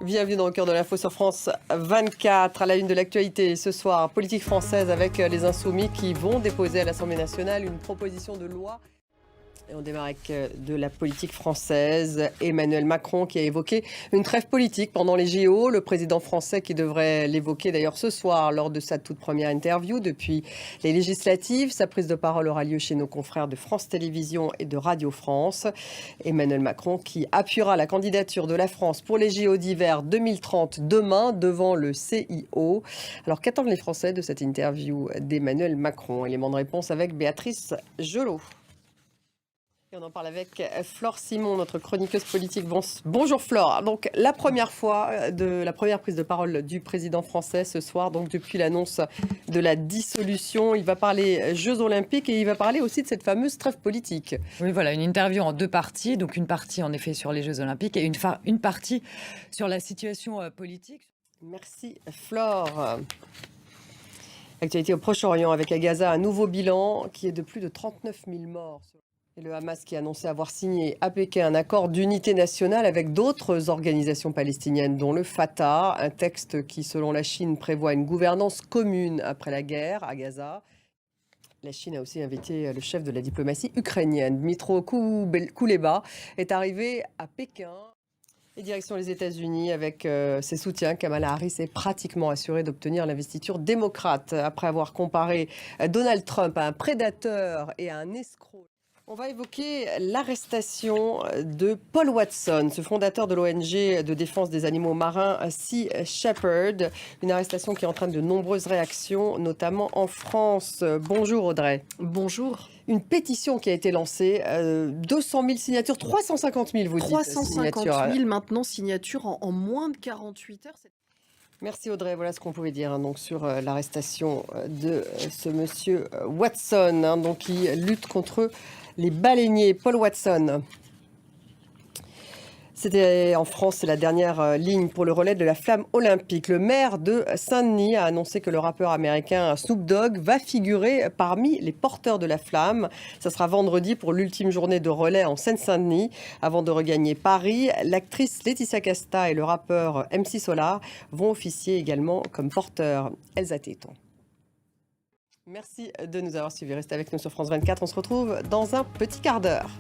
Bienvenue dans le cœur de l'info sur France 24. À la une de l'actualité ce soir, politique française avec les Insoumis qui vont déposer à l'Assemblée nationale une proposition de loi. Et on démarre avec de la politique française. Emmanuel Macron qui a évoqué une trêve politique pendant les JO. Le président français qui devrait l'évoquer d'ailleurs ce soir lors de sa toute première interview depuis les législatives. Sa prise de parole aura lieu chez nos confrères de France Télévisions et de Radio France. Emmanuel Macron qui appuiera la candidature de la France pour les JO d'hiver 2030 demain devant le CIO. Alors qu'attendent les Français de cette interview d'Emmanuel Macron? Élément de réponse avec Béatrice Gelot. Et on en parle avec Flore Simon, notre chroniqueuse politique. Bonjour Flore. Donc la première prise de parole du président français ce soir, donc depuis l'annonce de la dissolution, il va parler Jeux Olympiques et il va parler aussi de cette fameuse trêve politique. Oui, voilà, une interview en deux parties. Donc une partie en effet sur les Jeux Olympiques et une partie sur la situation politique. Merci Flore. Actualité au Proche-Orient avec à Gaza un nouveau bilan qui est de plus de 39 000 morts. Et le Hamas qui a annoncé avoir signé à Pékin un accord d'unité nationale avec d'autres organisations palestiniennes, dont le Fatah, un texte qui, selon la Chine, prévoit une gouvernance commune après la guerre à Gaza. La Chine a aussi invité le chef de la diplomatie ukrainienne, Dmytro Kuleba, est arrivé à Pékin. Et direction les États-Unis avec ses soutiens, Kamala Harris est pratiquement assurée d'obtenir l'investiture démocrate après avoir comparé Donald Trump à un prédateur et à un escroc. On va évoquer l'arrestation de Paul Watson, ce fondateur de l'ONG de défense des animaux marins Sea Shepherd. Une arrestation qui entraîne de nombreuses réactions, notamment en France. Bonjour Audrey. Bonjour. Une pétition qui a été lancée, 200 000 signatures, 350 000 vous dites. 350 000 maintenant signatures en moins de 48 heures. Merci Audrey, voilà ce qu'on pouvait dire donc sur l'arrestation de ce monsieur Watson, donc qui lutte contre les baleiniers. Paul Watson. C'était en France, c'est la dernière ligne pour le relais de la flamme olympique. Le maire de Saint-Denis a annoncé que le rappeur américain Snoop Dogg va figurer parmi les porteurs de la flamme. Ça sera vendredi pour l'ultime journée de relais en Seine-Saint-Denis. Avant de regagner Paris, l'actrice Laetitia Casta et le rappeur MC Solar vont officier également comme porteurs. Elsa Téton. Merci de nous avoir suivis. Restez avec nous sur France 24. On se retrouve dans un petit quart d'heure.